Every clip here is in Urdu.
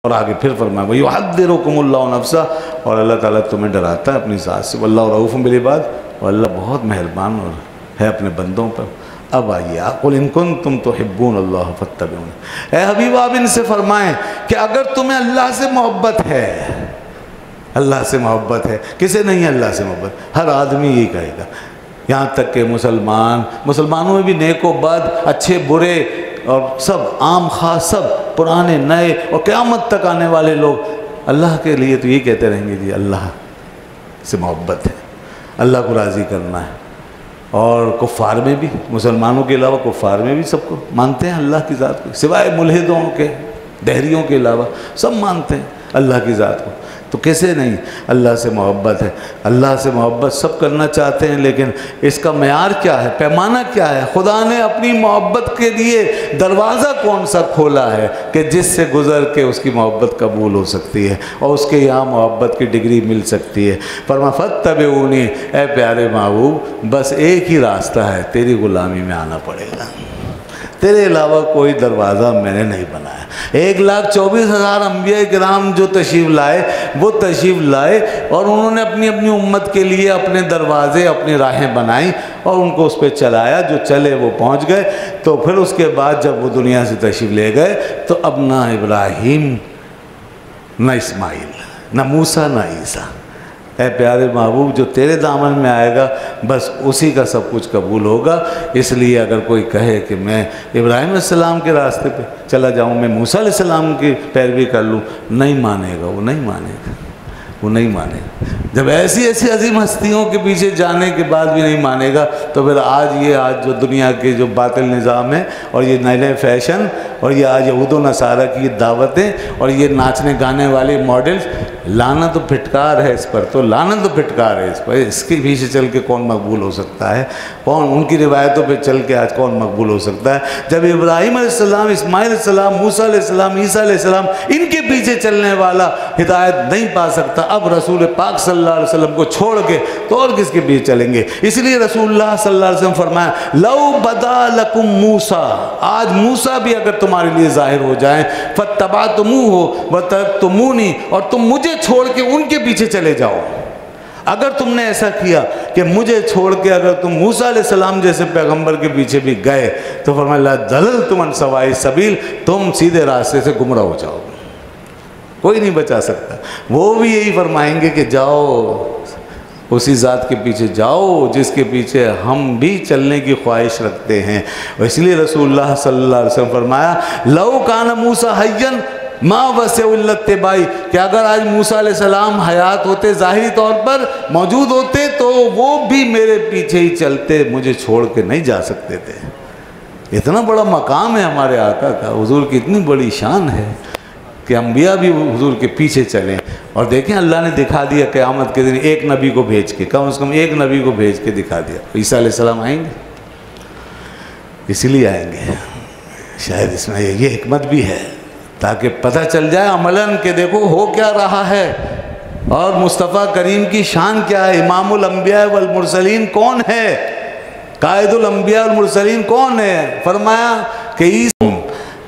اور آگے پھر فرمایا وَيُحَذِّرُكُمُ اللَّهُ نَفْسَهُ، اور اللہ تعالیٰ تمہیں ڈراتا ہے اپنی ذات سے، وَاللَّهُ رَءُوفٌ بِالْعِبَادِ، اور اللہ بہت مہربان اور ہے اپنے بندوں پر۔ اب آئیے قُلْ إِن كُنتُمْ تُحِبُّونَ اللَّهَ فَاتَّبِعُونِ، اے حبیب آپ ان سے فرمائیں کہ اگر تمہیں اللہ سے محبت ہے، اللہ سے محبت ہے، کسے نہیں ہے اللہ سے محبت؟ ہر آدمی یہی کہے گا، یہاں تک کہ مسلمانوں میں بھی نیک و بد، اچھے برے اور سب، عام خاص سب، پرانے نئے اور قیامت تک آنے والے لوگ اللہ کے لیے تو یہ کہتے رہیں گے جی اللہ سے محبت ہے، اللہ کو راضی کرنا ہے۔ اور کفار میں بھی، مسلمانوں کے علاوہ کفار میں بھی سب کو مانتے ہیں اللہ کی ذات کو، سوائے ملحدوں کے، دہریوں کے علاوہ سب مانتے ہیں اللہ کی ذات کو۔ تو کیسے نہیں اللہ سے محبت ہے؟ اللہ سے محبت سب کرنا چاہتے ہیں، لیکن اس کا معیار کیا ہے، پیمانہ کیا ہے؟ خدا نے اپنی محبت کے لیے دروازہ کون سا کھولا ہے کہ جس سے گزر کے اس کی محبت قبول ہو سکتی ہے اور اس کے یہاں محبت کی ڈگری مل سکتی ہے؟ فرمایا فاتبعونی، اے پیارے محبوب بس ایک ہی راستہ ہے، تیری غلامی میں آنا پڑے گا، تیرے علاوہ کوئی دروازہ میں نے نہیں بنایا۔ 1,24,000 انبیاء کرام جو تشریف لائے وہ تشریف لائے اور انہوں نے اپنی اپنی امت کے لیے اپنے دروازے، اپنی راہیں بنائیں اور ان کو اس پہ چلایا، جو چلے وہ پہنچ گئے۔ تو پھر اس کے بعد جب وہ دنیا سے تشریف لے گئے تو اب نہ ابراہیم، نہ اسماعیل، نہ موسیٰ، نہ عیسیٰ، اے پیارے محبوب جو تیرے دامن میں آئے گا بس اسی کا سب کچھ قبول ہوگا۔ اس لیے اگر کوئی کہے کہ میں ابراہیم علیہ السلام کے راستے پہ چلا جاؤں، میں موسیٰ علیہ السلام کی پیروی کر لوں، نہیں مانے گا، وہ نہیں مانے گا، وہ نہیں مانے گا۔ جب ایسی ایسی عظیم ہستیوں کے پیچھے جانے کے بعد بھی نہیں مانے گا تو پھر آج جو دنیا کے جو باطل نظام ہے اور یہ نئے نئے فیشن اور یہ آج یہود و نصارہ کی یہ دعوتیں اور یہ ناچنے گانے والے ماڈلز، لعنت و پھٹکار ہے اس پر، تو لعنت و پھٹکار ہے اس پر۔ اس کے پیچھے چل کے کون مقبول ہو سکتا ہے؟ کون ان کی روایتوں پہ چل کے آج کون مقبول ہو سکتا ہے؟ جب ابراہیم علیہ السلام، اسماعیل علیہ السلام، موسیٰ علیہ السلام، عیسیٰ علیہ السلام، ان کے پیچھے چلنے والا ہدایت نہیں پا سکتا، اب رسول پاک صلی اللہ علیہ وسلم کو چھوڑ کے تو اور کس کے پیچھے چلیں گے؟ اس لیے رسول اللہ صلی اللہ علیہ وسلم فرمایا لو بدا لکم موسیٰ، آج موسیٰ بھی اگر تمہارے لیے ظاہر ہو جائیں، فاتبعتموہ وترکتمونی، اور تم مجھے چھوڑ کے ان کے پیچھے چلے جاؤ۔ اگر تم نے ایسا کیا کہ مجھے چھوڑ کے اگر تم موسیٰ علیہ السلام جیسے پیغمبر کے پیچھے بھی گئے تو فرمایا لَضَلَلْتُمْ عَنْ سَوَاءِ السَّبِيلِ، تم سیدھے راستے سے گمراہ ہو جاؤ گے، کوئی نہیں بچا سکتا۔ وہ بھی یہی فرمائیں گے کہ جاؤ اسی ذات کے پیچھے جاؤ جس کے پیچھے ہم بھی چلنے کی خواہش رکھتے ہیں۔ اور اس لیے رسول اللہ صلی اللہ علیہ وسلم فرمایا لَوْ كَانَ مُوسَىٰ حَيًّا مَا وَسِعُ إِلَّا اتِّبَاعِي، کہ اگر آج موسیٰ علیہ السلام حیات ہوتے، ظاہری طور پر موجود ہوتے، تو وہ بھی میرے پیچھے ہی چلتے، مجھے چھوڑ کے نہیں جا سکتے تھے۔ اتنا بڑا مقام ہے ہمارے آقا کا، حضور کی اتنی بڑی شان ہے کہ انبیاء بھی حضور کے پیچھے چلیں۔ اور دیکھیں اللہ نے دکھا دیا قیامت کے دن ایک نبی کو بھیج کے، کم از کم ایک نبی کو بھیج کے دکھا دیا۔ عیسیٰ علیہ السلام آئیں گے، اسی لیے آئیں گے، شاید اس میں یہ حکمت بھی ہے تاکہ پتہ چل جائے عملاً کہ دیکھو ہو کیا رہا ہے اور مصطفیٰ کریم کی شان کیا ہے۔ امام الانبیاء والمرسلین کون ہے؟ قائد الانبیاء والمرسلین کون ہے؟ فرمایا کہ عیسیٰ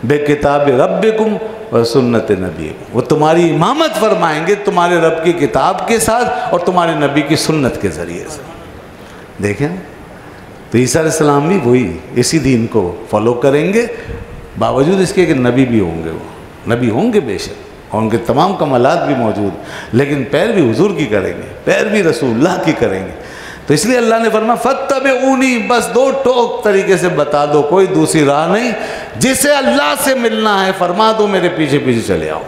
بے کتاب ربکم و سنت نبیکم، وہ تمہاری امامت فرمائیں گے تمہارے رب کی کتاب کے ساتھ اور تمہارے نبی کی سنت کے ذریعے سے۔ دیکھیں تو عیسیٰ علیہ السلام بھی وہی اسی دین کو فالو کریں گے، باوجود اس کے کہ نبی بھی ہوں گے، وہ نبی ہوں گے بے شک اور ان کے تمام کمالات بھی موجود، لیکن پیروی حضور کی کریں گے، پیروی رسول اللہ کی کریں گے۔ تو اس لیے اللہ نے فرمایا فاتبعونی، بس دو ٹوک طریقے سے بتا دو، کوئی دوسری راہ نہیں۔ جسے اللہ سے ملنا ہے فرما دو میرے پیچھے پیچھے چلے آؤ،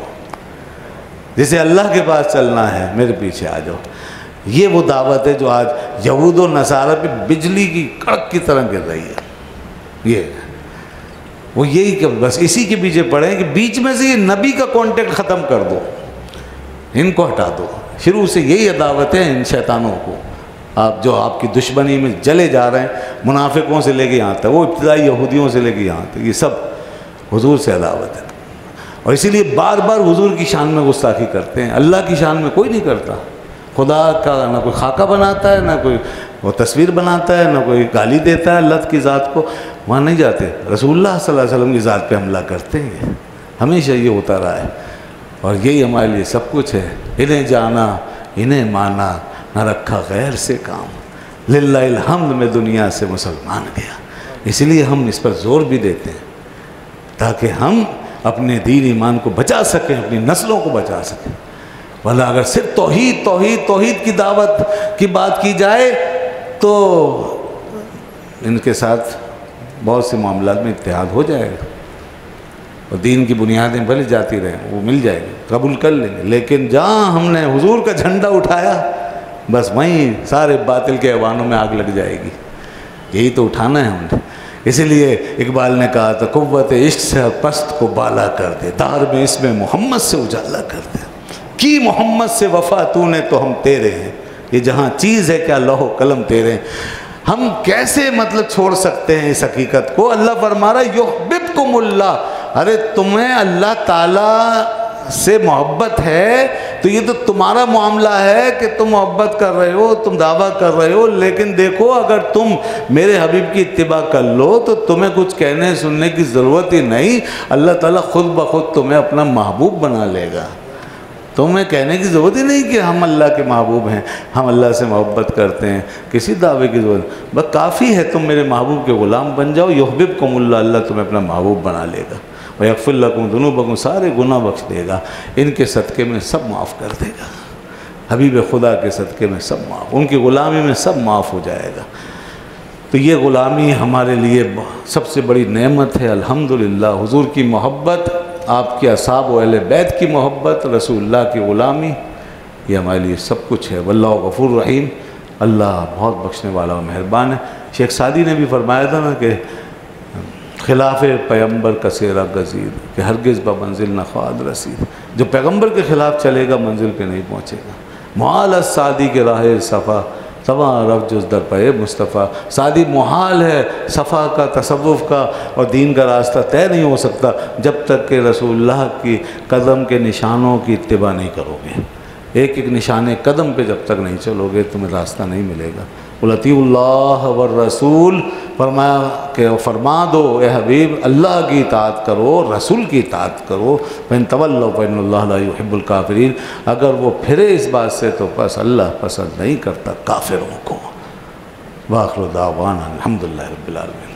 جسے اللہ کے پاس چلنا ہے میرے پیچھے آ جاؤ۔ یہ وہ دعوت ہے جو آج یہود و نصارہ پہ بجلی کی کڑک کی طرح گر رہی ہے۔ یہ وہ یہی کہ بس اسی کے پیچھے پڑیں کہ بیچ میں سے یہ نبی کا کانٹیکٹ ختم کر دو، ان کو ہٹا دو۔ شروع سے یہی عداوت ہے ان شیطانوں کو، آپ جو آپ کی دشمنی میں جلے جا رہے ہیں، منافقوں سے لے کے یہاں تک، وہ ابتدائی یہودیوں سے لے کے یہاں تک، یہ سب حضور سے عداوت ہے۔ اور اسی لیے بار بار حضور کی شان میں گستاخی کرتے ہیں، اللہ کی شان میں کوئی نہیں کرتا۔ خدا کا نہ کوئی خاکہ بناتا ہے، نہ کوئی وہ تصویر بناتا ہے، نہ کوئی گالی دیتا ہے اللہ کی ذات کو، وہاں نہیں جاتے۔ رسول اللہ صلی اللہ علیہ وسلم کی ذات پہ حملہ کرتے ہیں، ہمیشہ یہ ہوتا رہا ہے۔ اور یہی ہمارے لیے سب کچھ ہے۔ انہیں جانا انہیں مانا، نہ رکھا غیر سے کام، للہ الحمد میں دنیا سے مسلمان گیا۔ اس لیے ہم اس پر زور بھی دیتے ہیں تاکہ ہم اپنے دین ایمان کو بچا سکیں، اپنی نسلوں کو بچا سکیں۔ ورنہ اگر صرف توحید توحید توحید کی دعوت کی بات کی جائے تو ان کے ساتھ بہت سے معاملات میں اتحاد ہو جائے گا، اور دین کی بنیادیں بھلے جاتی رہیں، وہ مل جائے گی، قبول کر لیں گے۔ لیکن جہاں ہم نے حضور کا جھنڈا اٹھایا بس وہیں سارے باطل کے ایوانوں میں آگ لگ جائے گی۔ یہی تو اٹھانا ہے ہم نے۔ اسی لیے اقبال نے کہا تھا قوت عشق سے پست کو بالا کر دے، دار میں اس میں محمد سے اجالا کر دے، کی محمد سے وفا تو نے تو ہم تیرے ہیں، یہ جہاں چیز ہے کیا لوح و قلم تیرے ہیں۔ ہم کیسے مطلب چھوڑ سکتے ہیں اس حقیقت کو؟ اللہ فرما رہا یحببکم اللہ، ارے تمہیں اللہ تعالیٰ سے محبت ہے تو یہ تو تمہارا معاملہ ہے کہ تم محبت کر رہے ہو، تم دعویٰ کر رہے ہو، لیکن دیکھو اگر تم میرے حبیب کی اتباع کر لو تو تمہیں کچھ کہنے سننے کی ضرورت ہی نہیں، اللہ تعالیٰ خود بخود تمہیں اپنا محبوب بنا لے گا۔ تمہیں کہنے کی ضرورت ہی نہیں کہ ہم اللہ کے محبوب ہیں، ہم اللہ سے محبت کرتے ہیں، کسی دعوے کی ضرورت نہیں، بس کافی ہے تم میرے محبوب کے غلام بن جاؤ، یحببکم اللہ، اللہ تمہیں اپنا محبوب بنا لے گا، وَيَغْفِرْ لَكُمْ ذُنُوبَكُمْ، سارے گناہ بخش دے گا، ان کے صدقے میں سب معاف کر دے گا، حبیب خدا کے صدقے میں سب معاف، ان کی غلامی میں سب معاف ہو جائے گا۔ تو یہ غلامی ہمارے لیے سب سے بڑی نعمت ہے الحمدللہ۔ حضور کی محبت، آپ کے اصحاب و اہل بیت کی محبت، رسول اللہ کی غلامی، یہ ہمارے لیے سب کچھ ہے۔ واللہ غفور رحیم، اللہ بہت بخشنے والا و مہربان ہے۔ شیخ سعدی نے بھی فرمایا تھا نا کہ خلاف پیغمبر کا سیرا گزید، کہ ہرگز بمنزل نہ خواد رسید، جو پیغمبر کے خلاف چلے گا منزل پہ نہیں پہنچے گا۔ محال سعدی کے راہ صفا تبا رف جز در پہ مصطفیٰ، سعدی محال ہے صفا کا، تصوف کا اور دین کا راستہ طے نہیں ہو سکتا جب تک کہ رسول اللہ کی قدم کے نشانوں کی اتباع نہیں کرو گے۔ ایک ایک نشان قدم پہ جب تک نہیں چلو گے تمہیں راستہ نہیں ملے گا۔ قُلْ اطیعوا اللہ والرسول، فرمایا کہ فرما دو اے حبیب اللہ کی اطاعت کرو، رسول کی اطاعت کرو، فَإِن تَوَلَّوْا فَإِنَّ اللَّهَ لَا يُحِبُّ الْكَافِرِينَ، اگر وہ پھرے اس بات سے تو پس اللہ پسند نہیں کرتا کافروں کو۔ وآخر دعوانا الحمدللہ رب العالمین۔